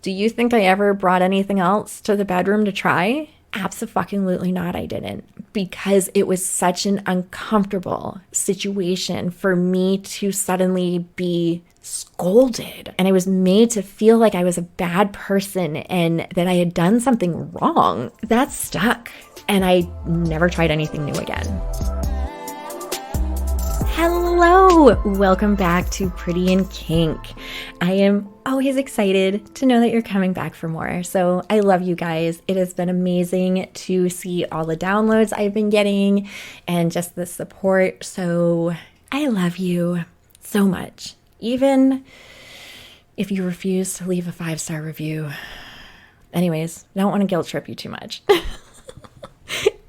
Do you think I ever brought anything else to the bedroom to try? Absolutely not, I didn't, because it was such an uncomfortable situation for me to suddenly be scolded. And I was made to feel like I was a bad person and that I had done something wrong. That stuck. And I never tried anything new again. Hello, welcome back to Pretty in Kink. I am always excited to know that you're coming back for more. So I love you guys. It has been amazing to see all the downloads I've been getting and just the support. So I love you so much. Even if you refuse to leave a 5-star review. Anyways, I don't want to guilt trip you too much.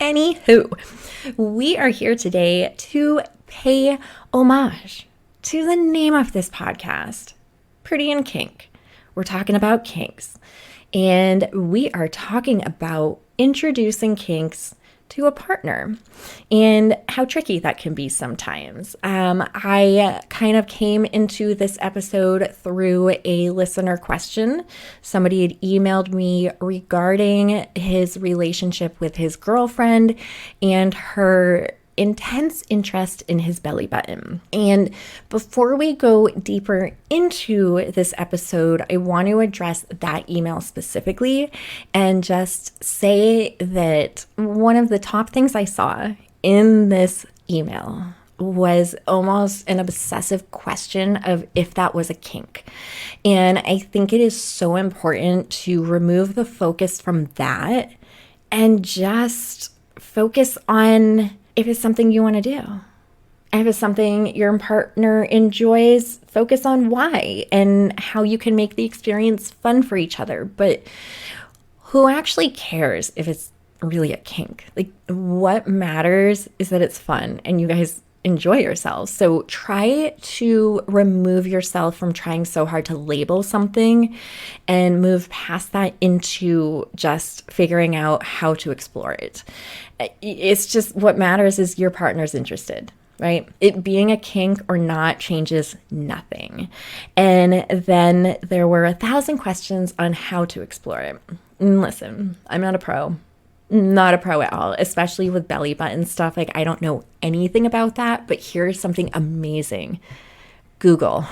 Anywho, we are here today to pay homage to the name of this podcast, Pretty in Kink. We're talking about kinks, and we are talking about introducing kinks to a partner and how tricky that can be sometimes. I kind of came into this episode through a listener question. Somebody had emailed me regarding his relationship with his girlfriend and her intense interest in his belly button. And before we go deeper into this episode, I want to address that email specifically and just say that one of the top things I saw in this email was almost an obsessive question of if that was a kink. And I think it is so important to remove the focus from that and just focus on if it's something you want to do. If it's something your partner enjoys, focus on why and how you can make the experience fun for each other. But who actually cares if it's really a kink? Like, what matters is that it's fun and you guys enjoy yourselves. So try to remove yourself from trying so hard to label something and move past that into just figuring out how to explore it. It's just what matters is your partner's interested, right? It being a kink or not changes nothing. And then there were 1,000 questions on how to explore it. And listen, I'm not a pro. Not a pro at all, especially with belly button stuff. Like, I don't know anything about that, but here's something amazing. Google.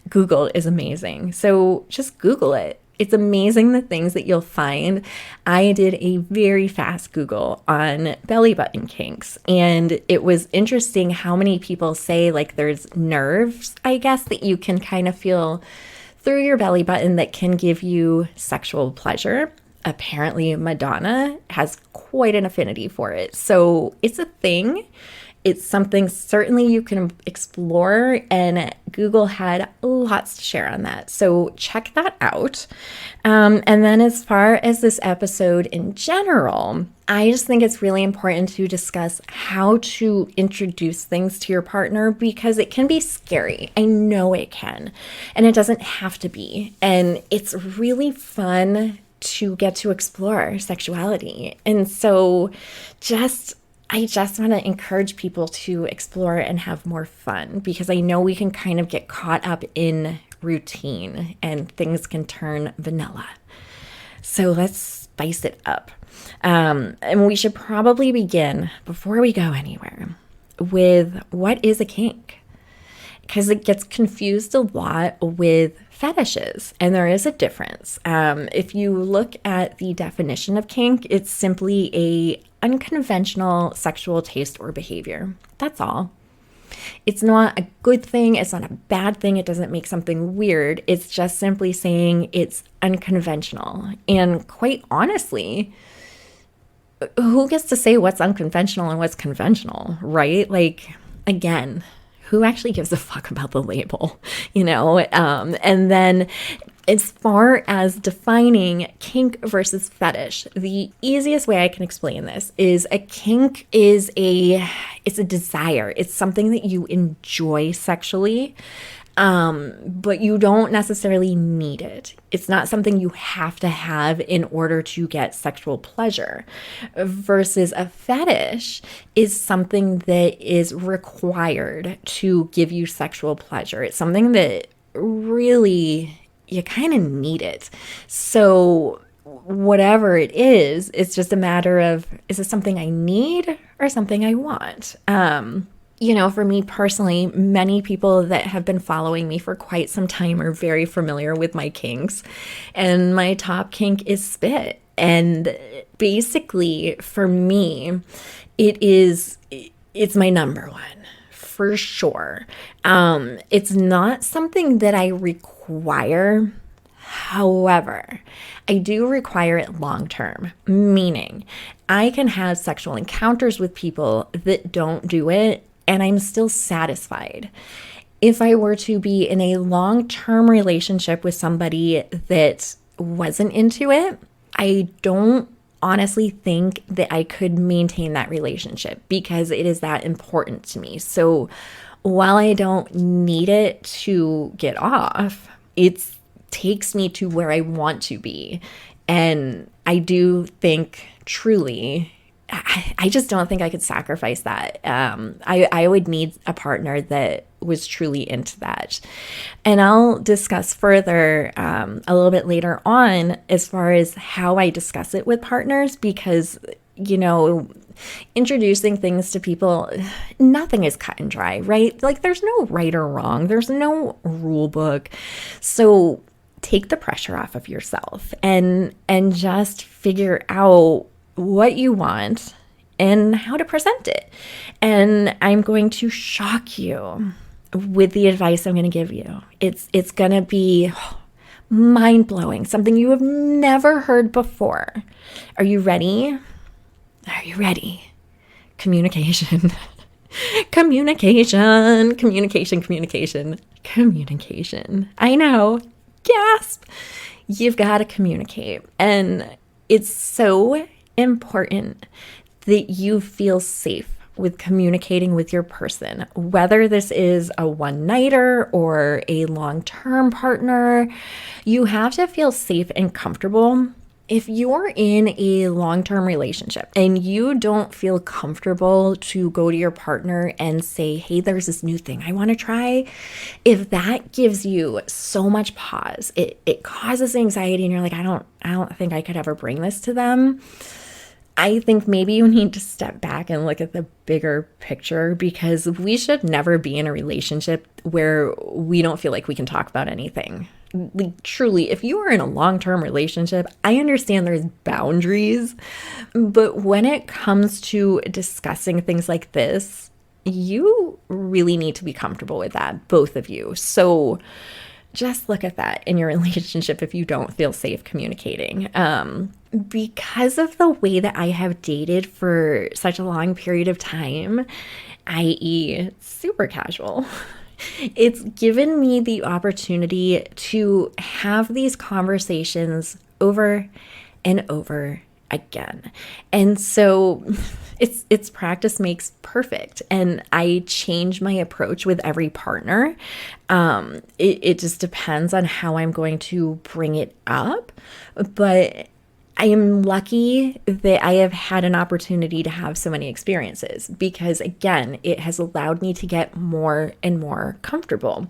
Google is amazing. So just Google it. It's amazing the things that you'll find. I did a very fast Google on belly button kinks, and it was interesting how many people say like there's nerves, I guess, that you can kind of feel through your belly button that can give you sexual pleasure. Apparently Madonna has quite an affinity for it. So it's a thing. It's something certainly you can explore, and Google had lots to share on that. So check that out. And then as far as this episode in general, I just think it's really important to discuss how to introduce things to your partner because it can be scary. I know it can, and it doesn't have to be. And it's really fun to get to explore sexuality. And so I just want to encourage people to explore and have more fun because I know we can kind of get caught up in routine and things can turn vanilla. So let's spice it up. And we should probably begin, before we go anywhere, with what is a kink? Because it gets confused a lot with fetishes, and there is a difference. If you look at the definition of kink, it's simply a unconventional sexual taste or behavior. That's all. It's not a good thing. It's not a bad thing. It doesn't make something weird. It's just simply saying it's unconventional. And quite honestly, who gets to say what's unconventional and what's conventional, right? Like, again, who actually gives a fuck about the label, you know? And then as far as defining kink versus fetish, the easiest way I can explain this is a kink is it's a desire. It's something that you enjoy sexually, but you don't necessarily need it. It's not something you have to have in order to get sexual pleasure. Versus a fetish is something that is required to give you sexual pleasure. It's something that really you kind of need it. So whatever it is, it's just a matter of, is it something I need or something I want? For me personally, many people that have been following me for quite some time are very familiar with my kinks. And my top kink is spit. And basically, for me, it's my number one for sure. It's not something that I require. However, I do require it long term, meaning I can have sexual encounters with people that don't do it and I'm still satisfied. If I were to be in a long-term relationship with somebody that wasn't into it, I don't honestly think that I could maintain that relationship because it is that important to me. So while I don't need it to get off, it takes me to where I want to be. And I do think truly, I just don't think I could sacrifice that. I would need a partner that was truly into that. And I'll discuss further a little bit later on as far as how I discuss it with partners because, introducing things to people, nothing is cut and dry, right? Like there's no right or wrong. There's no rule book. So take the pressure off of yourself and just figure out what you want and how to present it. And I'm going to shock you with the advice I'm going to give you. It's going to be mind-blowing, something you have never heard before. Are you ready? Are you ready? Communication. Communication. I know. Gasp. You've got to communicate. And it's so important that you feel safe with communicating with your person, whether this is a one-nighter or a long-term partner. You have to feel safe and comfortable. If you're in a long-term relationship and you don't feel comfortable to go to your partner and say, hey, there's this new thing I want to try, if that gives you so much pause, it causes anxiety and you're like, I don't think I could ever bring this to them. I think maybe you need to step back and look at the bigger picture because we should never be in a relationship where we don't feel like we can talk about anything. Like, truly, if you are in a long-term relationship, I understand there's boundaries, but when it comes to discussing things like this, you really need to be comfortable with that, both of you. So just look at that in your relationship if you don't feel safe communicating. Because of the way that I have dated for such a long period of time, i.e. super casual, it's given me the opportunity to have these conversations over and over again. And so it's practice makes perfect. And I change my approach with every partner. It just depends on how I'm going to bring it up. But I am lucky that I have had an opportunity to have so many experiences because, again, it has allowed me to get more and more comfortable.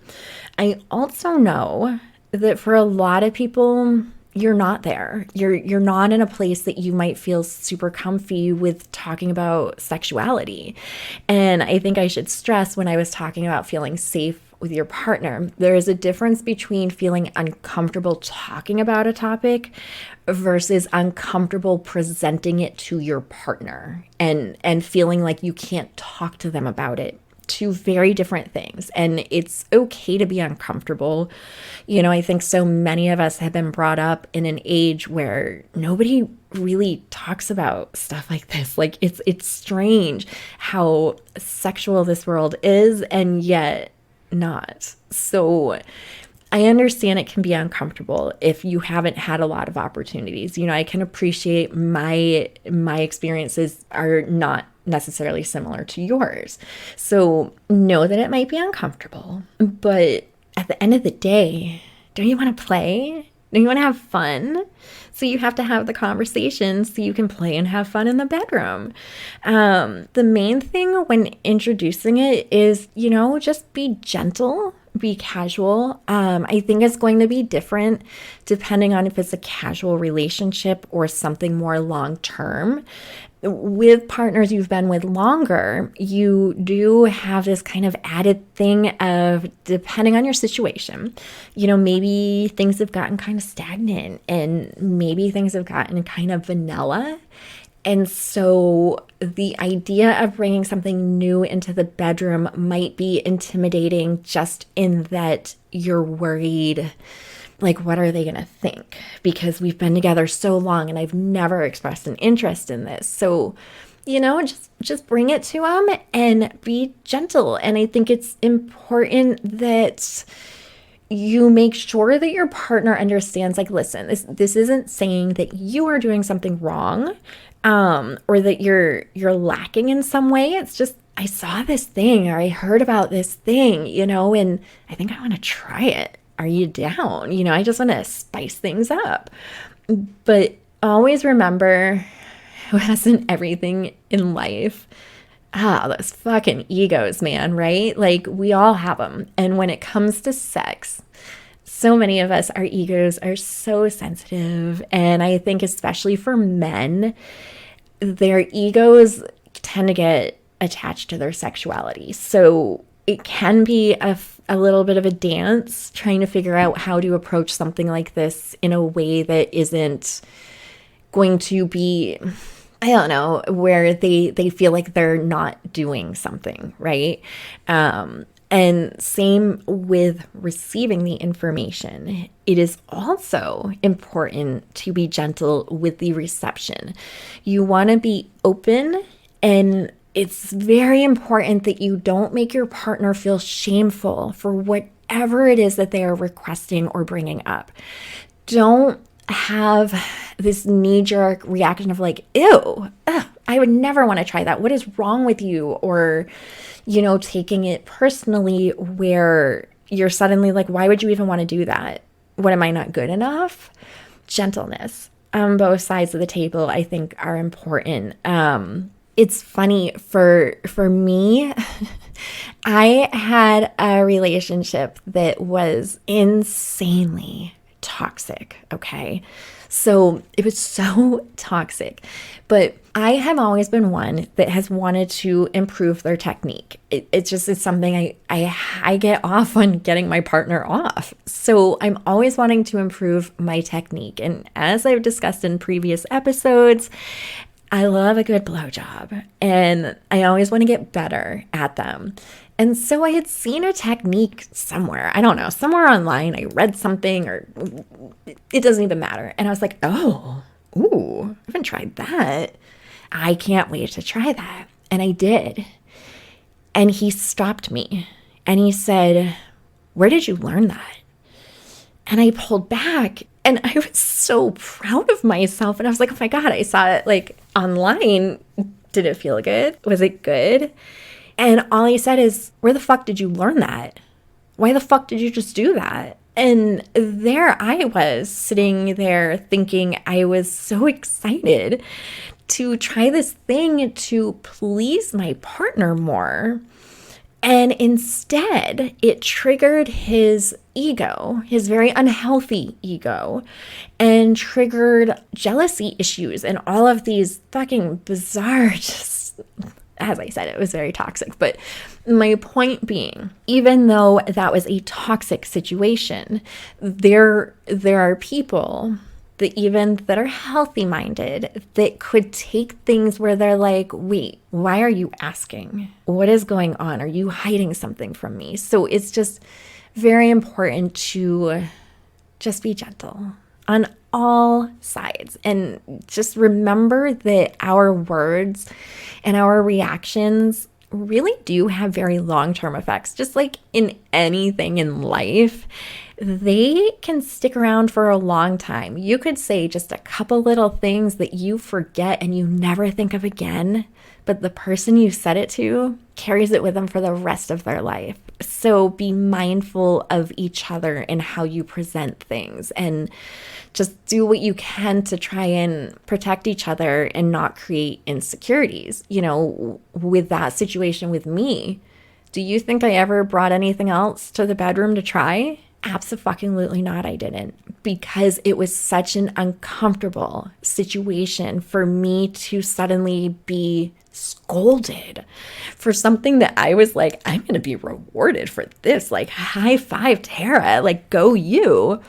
I also know that for a lot of people, you're not there. You're not in a place that you might feel super comfy with talking about sexuality. And I think I should stress when I was talking about feeling safe with your partner, there is a difference between feeling uncomfortable talking about a topic versus uncomfortable presenting it to your partner and feeling like you can't talk to them about it. Two very different things. And it's okay to be uncomfortable. I think so many of us have been brought up in an age where nobody really talks about stuff like this. Like it's strange how sexual this world is and yet not. So I understand it can be uncomfortable if you haven't had a lot of opportunities. I can appreciate my experiences are not necessarily similar to yours. So know that it might be uncomfortable, but at the end of the day, don't you want to play? Don't you want to have fun? So you have to have the conversation so you can play and have fun in the bedroom. The main thing when introducing it is, just be gentle, be casual. I think it's going to be different depending on if it's a casual relationship or something more long term. With partners you've been with longer, you do have this kind of added thing of, depending on your situation, maybe things have gotten kind of stagnant and maybe things have gotten kind of vanilla. And so the idea of bringing something new into the bedroom might be intimidating, just in that you're worried, like, what are they going to think? Because we've been together so long and I've never expressed an interest in this. So, just bring it to them and be gentle. And I think it's important that you make sure that your partner understands, like, listen, this isn't saying that you are doing something wrong, or that you're lacking in some way. It's just, I saw this thing, or I heard about this thing, and I think I want to try it. Are you down? I just want to spice things up. But always remember, as in everything in life, those fucking egos, man, right? Like, we all have them. And when it comes to sex, so many of us, our egos are so sensitive. And I think especially for men, their egos tend to get attached to their sexuality. So it can be a little bit of a dance trying to figure out how to approach something like this in a way that isn't going to be, I don't know, where they feel like they're not doing something, right? And same with receiving the information. It is also important to be gentle with the reception. You want to be open, and it's very important that you don't make your partner feel shameful for whatever it is that they are requesting or bringing up. Don't have this knee-jerk reaction of like, ew, I would never want to try that. What is wrong with you? Or, taking it personally where you're suddenly like, why would you even want to do that? What, am I not good enough? Gentleness on both sides of the table, I think, are important. It's funny for me, I had a relationship that was insanely toxic, okay? So it was so toxic, but I have always been one that has wanted to improve their technique. It's something I get off on getting my partner off. So I'm always wanting to improve my technique. And as I've discussed in previous episodes, I love a good blowjob, and I always want to get better at them. And so I had seen a technique somewhere, I don't know, somewhere online. I read something, or it doesn't even matter. And I was like, oh, ooh, I haven't tried that. I can't wait to try that. And I did. And he stopped me and he said, where did you learn that? And I pulled back, and I was so proud of myself. And I was like, oh my God, I saw it like online. Did it feel good? Was it good? And all he said is, where the fuck did you learn that? Why the fuck did you just do that? And there I was sitting there thinking I was so excited to try this thing to please my partner more. And instead, it triggered his ego, his very unhealthy ego, and triggered jealousy issues and all of these fucking bizarre, just, as I said, it was very toxic. But my point being, even though that was a toxic situation, there are people that are healthy minded, that could take things where they're like, wait, why are you asking? What is going on? Are you hiding something from me? So it's just very important to just be gentle on all sides, and just remember that our words and our reactions really do have very long-term effects. Just like in anything in life, they can stick around for a long time. You could say just a couple little things that you forget and you never think of again, but the person you said it to carries it with them for the rest of their life. So be mindful of each other and how you present things, and just do what you can to try and protect each other and not create insecurities. With that situation with me, Do you think I ever brought anything else to the bedroom to try? Absolutely not, I didn't, because it was such an uncomfortable situation for me to suddenly be scolded for something that I was like, I'm going to be rewarded for this. Like, high five, Tara, like, go you.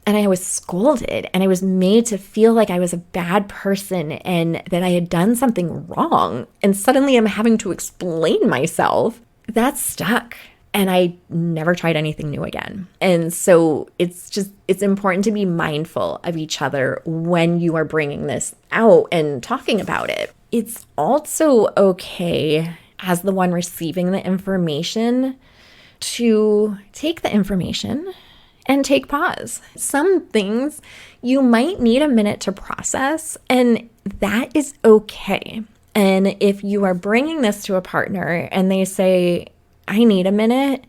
And I was scolded and I was made to feel like I was a bad person and that I had done something wrong. And suddenly I'm having to explain myself. That stuck. And I never tried anything new again. And so it's important to be mindful of each other when you are bringing this out and talking about it. It's also okay, as the one receiving the information, to take the information and take pause. Some things you might need a minute to process, and that is okay. And if you are bringing this to a partner and they say, I need a minute,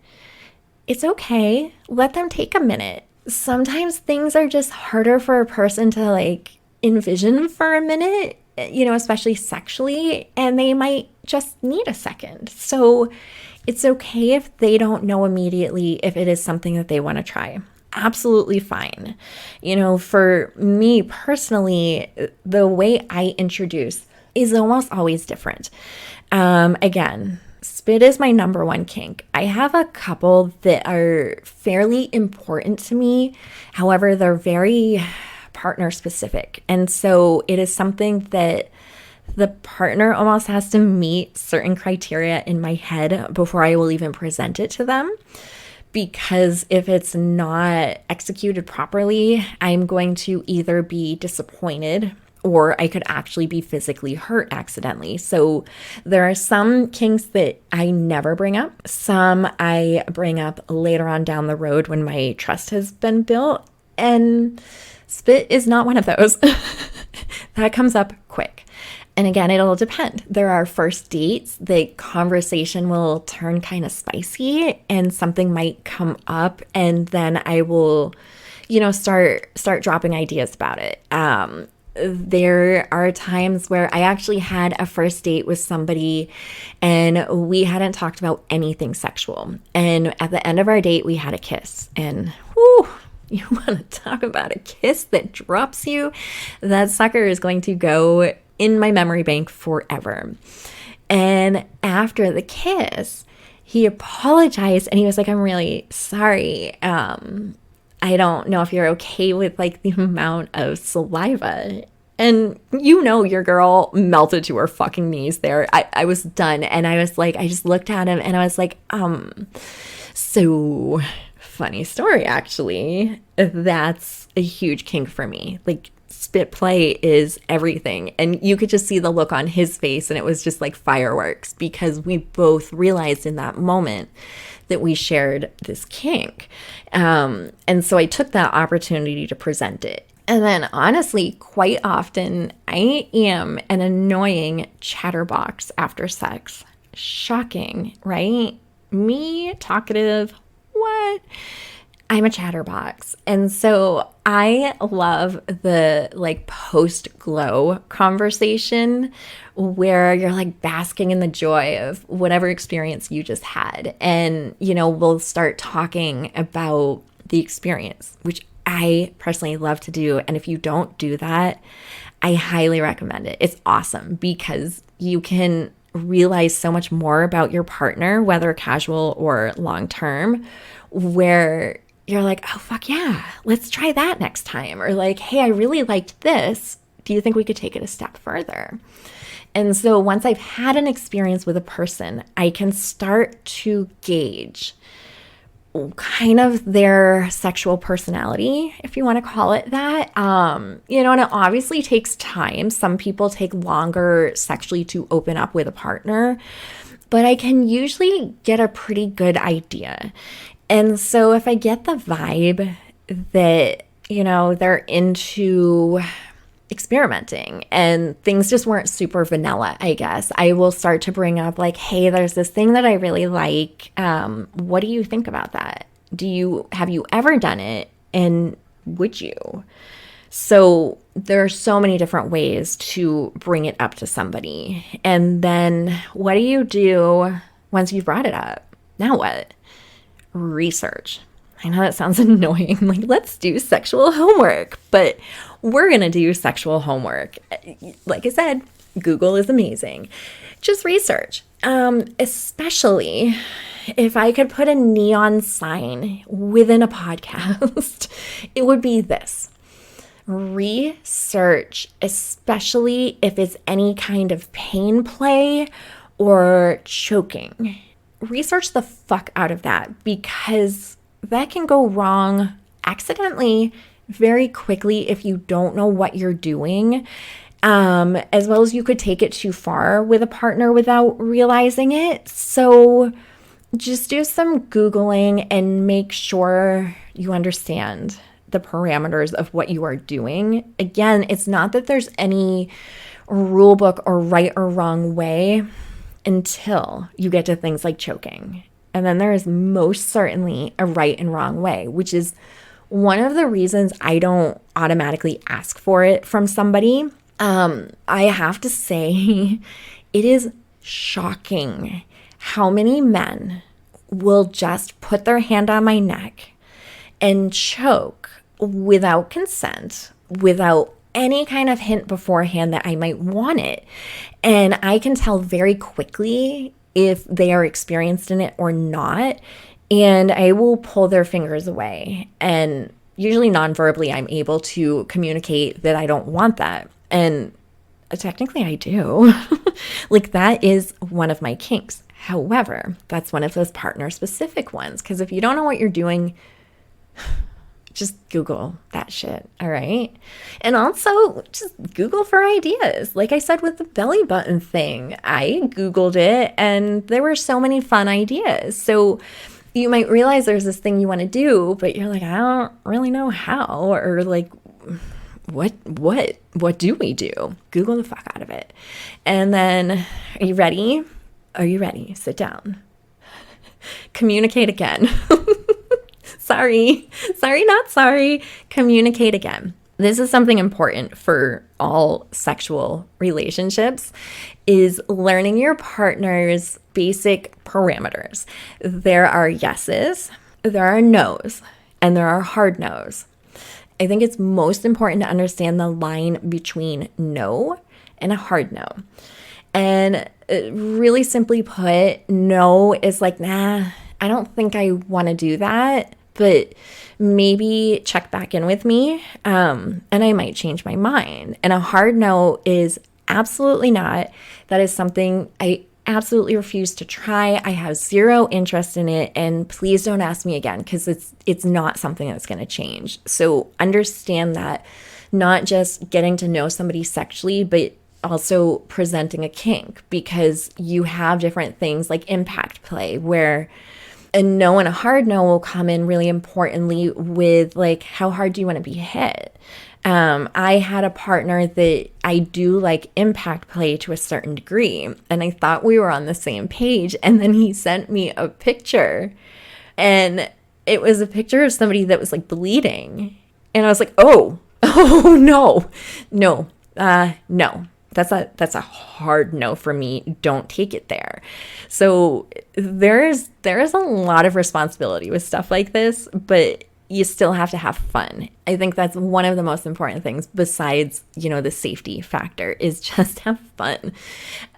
it's okay. Let them take a minute. Sometimes things are just harder for a person to like envision for a minute, especially sexually, and they might just need a second. So it's okay if they don't know immediately if it is something that they want to try. Absolutely fine. For me personally, the way I introduce is almost always different. Again, spit is my number one kink. I have a couple that are fairly important to me. However, they're very partner specific. And so it is something that the partner almost has to meet certain criteria in my head before I will even present it to them. Because if it's not executed properly, I'm going to either be disappointed or I could actually be physically hurt accidentally. So there are some kinks that I never bring up. Some I bring up later on down the road when my trust has been built. And spit is not one of those. That comes up quick. And again, it'll depend. There are first dates, the conversation will turn kind of spicy and something might come up, and then I will, start dropping ideas about it. There are times where I actually had a first date with somebody and we hadn't talked about anything sexual. And at the end of our date, we had a kiss, and whew, you want to talk about a kiss that drops you? That sucker is going to go in my memory bank forever. And after the kiss, he apologized and he was like, I'm really sorry. I don't know if you're okay with like the amount of saliva. And your girl melted to her fucking knees there. I was done. And I was like, I just looked at him and I was like, so funny story, actually. That's a huge kink for me. Like, spit play is everything. And you could just see the look on his face, and it was just like fireworks because we both realized in that moment that we shared this kink. And so I took that opportunity to present it. And then honestly, quite often, I am an annoying chatterbox after sex. Shocking, right? Me, talkative, what? I'm a chatterbox. And so I love the like post glow conversation where you're like basking in the joy of whatever experience you just had. And, we'll start talking about the experience, which I personally love to do. And if you don't do that, I highly recommend it. It's awesome because you can realize so much more about your partner, whether casual or long term, where you're like, oh, fuck yeah, let's try that next time. Or like, hey, I really liked this. Do you think we could take it a step further? And so once I've had an experience with a person, I can start to gauge kind of their sexual personality, if you want to call it that. And it obviously takes time. Some people take longer sexually to open up with a partner, but I can usually get a pretty good idea. And so if I get the vibe that, they're into experimenting and things just weren't super vanilla, I guess, I will start to bring up like, hey, there's this thing that I really like. What do you think about that? Have you ever done it? And would you? So there are so many different ways to bring it up to somebody. And then what do you do once you've brought it up, now what? Research. I know that sounds annoying. Like, let's do sexual homework, but we're going to do sexual homework. Like I said, Google is amazing. Just research. Especially if I could put a neon sign within a podcast, it would be this. Research, especially if it's any kind of pain play or choking. Research the fuck out of that, because that can go wrong accidentally very quickly if you don't know what you're doing. As well as you could take it too far with a partner without realizing it. So just do some Googling and make sure you understand the parameters of what you are doing. Again, it's not that there's any rule book or right or wrong way until you get to things like choking. And then there is most certainly a right and wrong way, which is one of the reasons I don't automatically ask for it from somebody. I have to say, it is shocking how many men will just put their hand on my neck and choke without consent, without any kind of hint beforehand that I might want it. And I can tell very quickly if they are experienced in it or not. And I will pull their fingers away. And usually non-verbally, I'm able to communicate that I don't want that. And technically I do. Like, that is one of my kinks. However, that's one of those partner specific ones. Because if you don't know what you're doing, just Google that shit, all right? And also just Google for ideas. Like I said with the belly button thing, I Googled it and there were so many fun ideas. So you might realize there's this thing you want to do, but you're like, I don't really know how, or like, what do we do? Google the fuck out of it. And then, are you ready? Are you ready? Sit down. Communicate again. Sorry, not sorry. Communicate again. This is something important for all sexual relationships, is learning your partner's basic parameters. There are yeses, there are nos, and there are hard nos. I think it's most important to understand the line between no and a hard no. And really simply put, no is like, nah, I don't think I want to do that, but maybe check back in with me, and I might change my mind. And a hard no is absolutely not. That is something I absolutely refuse to try. I have zero interest in it, and please don't ask me again, because it's not something that's going to change. So understand that, not just getting to know somebody sexually, but also presenting a kink, because you have different things like impact play, where a no and a hard no will come in really importantly with, like, how hard do you want to be hit? I had a partner that I do like impact play to a certain degree, and I thought we were on the same page. And then he sent me a picture, and it was a picture of somebody that was like bleeding. And I was like, no. That's a hard no for me. Don't take it there. So there is a lot of responsibility with stuff like this, but you still have to have fun. I think that's one of the most important things, besides, the safety factor, is just have fun.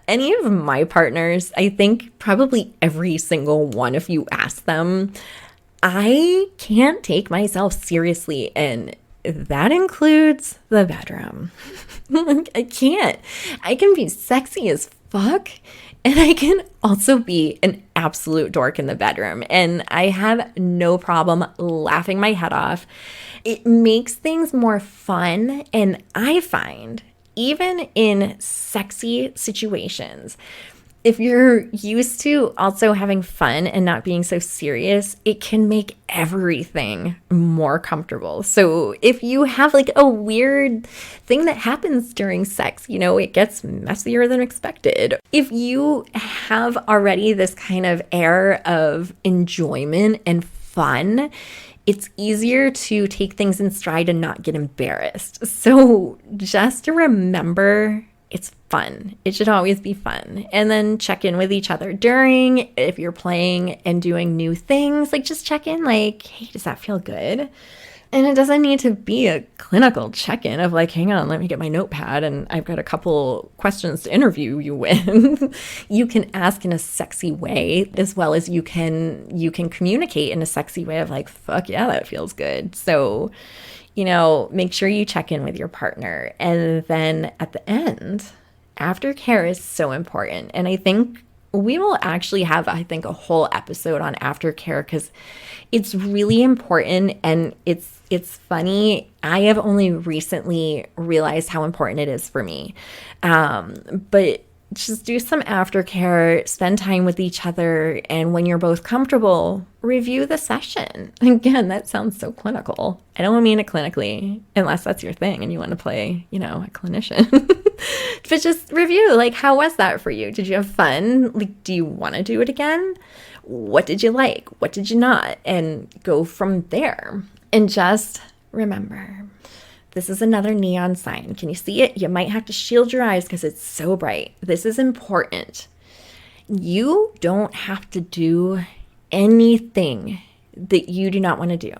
Any of my partners, I think probably every single one, if you ask them, I can't take myself seriously, and that includes the bedroom. I can't. I can be sexy as fuck, and I can also be an absolute dork in the bedroom. And I have no problem laughing my head off. It makes things more fun. And I find, even in sexy situations, if you're used to also having fun and not being so serious, it can make everything more comfortable. So if you have like a weird thing that happens during sex, it gets messier than expected. If you have already this kind of air of enjoyment and fun, it's easier to take things in stride and not get embarrassed. So just remember it's fun. It should always be fun. And then check in with each other during, if you're playing and doing new things, like just check in like, hey, does that feel good? And it doesn't need to be a clinical check-in of like, hang on, let me get my notepad and I've got a couple questions to interview you with. You can ask in a sexy way, as well as you can communicate in a sexy way of like, fuck yeah, that feels good. So, make sure you check in with your partner. And then at the end, aftercare is so important. And I think we will actually have, a whole episode on aftercare because it's really important and it's funny. I have only recently realized how important it is for me. But just do some aftercare, spend time with each other, and when you're both comfortable, review the session. Again, that sounds so clinical. I don't mean it clinically, unless that's your thing and you want to play, a clinician. But just review, like, how was that for you? Did you have fun? Like, do you want to do it again? What did you like? What did you not? And go from there. And just remember, this is another neon sign. Can you see it? You might have to shield your eyes because it's so bright. This is important. You don't have to do anything that you do not want to do.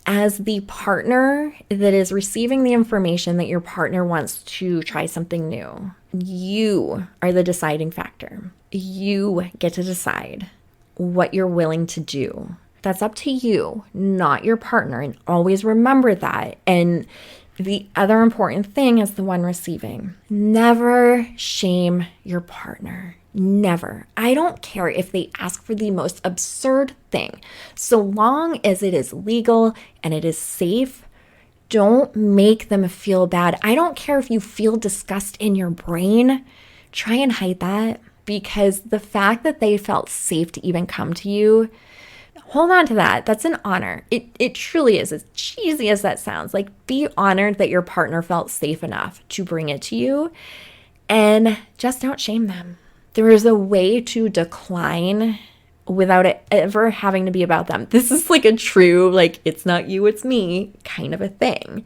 As the partner that is receiving the information that your partner wants to try something new, you are the deciding factor. You get to decide what you're willing to do. That's up to you, not your partner. And always remember that. And the other important thing is the one receiving. Never shame your partner. Never. I don't care if they ask for the most absurd thing. So long as it is legal and it is safe, don't make them feel bad. I don't care if you feel disgust in your brain. Try and hide that, because the fact that they felt safe to even come to you, hold on to that. That's an honor. It truly is. As cheesy as that sounds, like, be honored that your partner felt safe enough to bring it to you, and just don't shame them. There is a way to decline without it ever having to be about them. This is like a true, like, it's not you, it's me kind of a thing.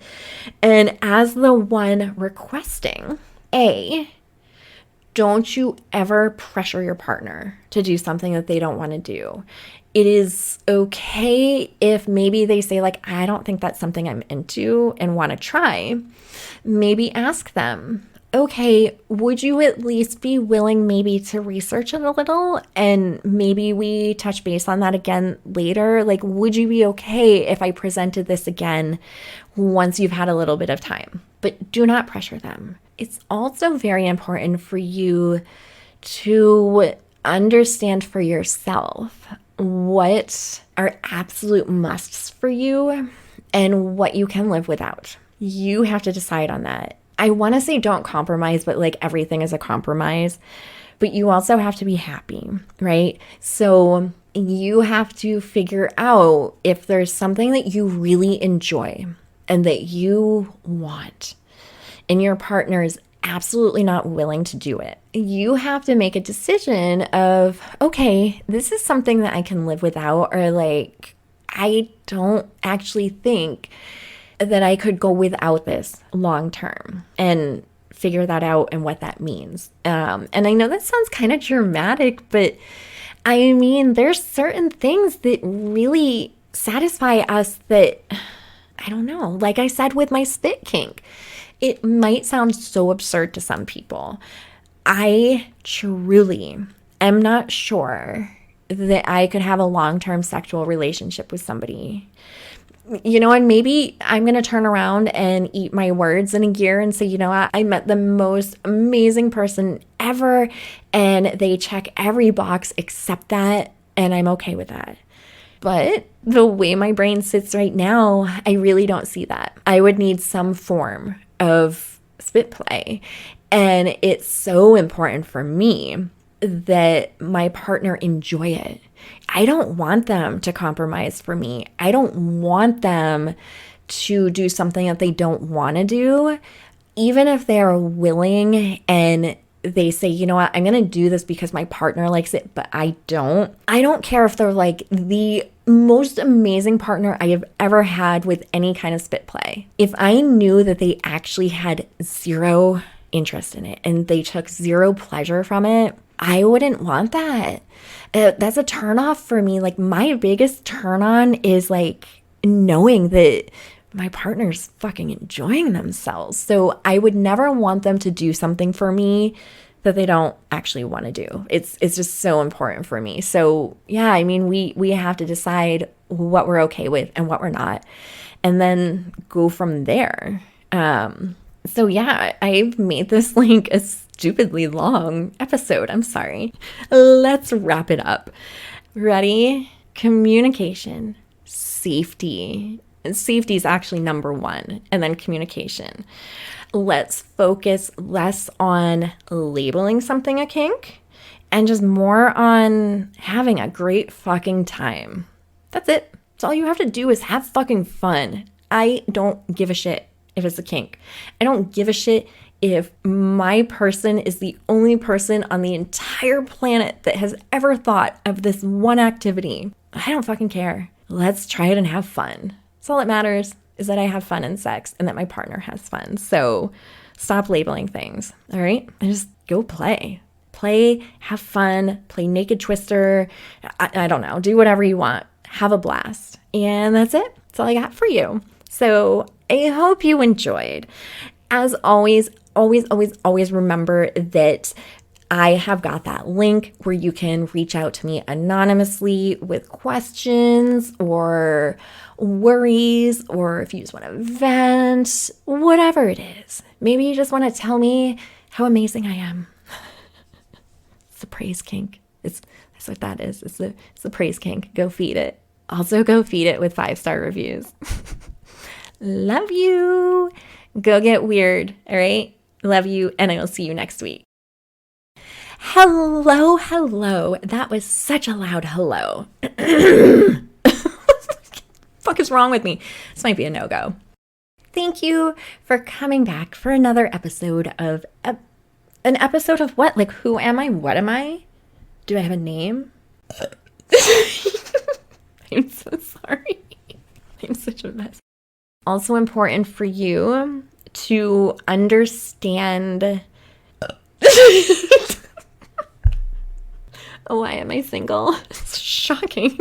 And as the one requesting, don't you ever pressure your partner to do something that they don't want to do. It is okay if maybe they say, like, I don't think that's something I'm into and want to try. Maybe ask them, okay, would you at least be willing maybe to research it a little, and maybe we touch base on that again later? Like, would you be okay if I presented this again once you've had a little bit of time? But do not pressure them. It's also very important for you to understand for yourself what are absolute musts for you and what you can live without. You have to decide on that. I want to say don't compromise, but like everything is a compromise. But you also have to be happy, right? So you have to figure out if there's something that you really enjoy and that you want, and your partner is absolutely not willing to do it. You have to make a decision of, okay, this is something that I can live without, or like, I don't actually think that I could go without this long term, and figure that out and what that means. And I know that sounds kind of dramatic, but I mean, there's certain things that really satisfy us that, I don't know, like I said with my spit kink, it might sound so absurd to some people. I truly am not sure that I could have a long-term sexual relationship with somebody. And maybe I'm going to turn around and eat my words in a year and say, you know what, I met the most amazing person ever, and they check every box except that, and I'm okay with that. But the way my brain sits right now, I really don't see that. I would need some form of spit play. And it's so important for me that my partner enjoy it. I don't want them to compromise for me. I don't want them to do something that they don't want to do, even if they are willing and they say, you know what, I'm going to do this because my partner likes it, but I don't. I don't care if they're like the most amazing partner I have ever had with any kind of spit play. If I knew that they actually had zero interest in it and they took zero pleasure from it, I wouldn't want that. That's a turn off for me. Like my biggest turn on is like knowing that my partner's fucking enjoying themselves. So I would never want them to do something for me that they don't actually want to do. It's just so important for me. So yeah, I mean, we have to decide what we're okay with and what we're not, and then go from there. So yeah, I've made this like a stupidly long episode. I'm sorry. Let's wrap it up. Ready? Communication, safety. And safety is actually number one, and then communication. Let's focus less on labeling something a kink and just more on having a great fucking time. That's it. That's all you have to do is have fucking fun. I don't give a shit if it's a kink. I don't give a shit if my person is the only person on the entire planet that has ever thought of this one activity. I don't fucking care. Let's try it and have fun. That's all that matters, is that I have fun in sex and that my partner has fun. So stop labeling things, all right? And just go play. Play, have fun, play Naked Twister. I don't know, do whatever you want. Have a blast. And that's it. That's all I got for you. So I hope you enjoyed. As always, always remember that I have got that link where you can reach out to me anonymously with questions or worries, or if you just want to vent, whatever it is. Maybe you just want to tell me how amazing I am. It's the praise kink. That's what that is. It's the praise kink. Go feed it. Also go feed it with 5-star reviews. Love you. Go get weird. All right. Love you. And I will see you next week. Hello. That was such a loud hello. Fuck is wrong with me? This might be a no-go. Thank you for coming back for another episode of an episode of what? Like, who am I? What am I? Do I have a name? I'm so sorry. I'm such a mess. Also important for you to understand. Why am I single? It's shocking.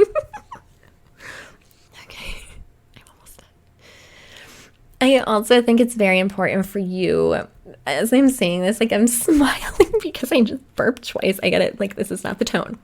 Okay, I'm almost done. I also think it's very important for you, as I'm saying this, like I'm smiling because I just burped twice. I get it. Like, this is not the tone.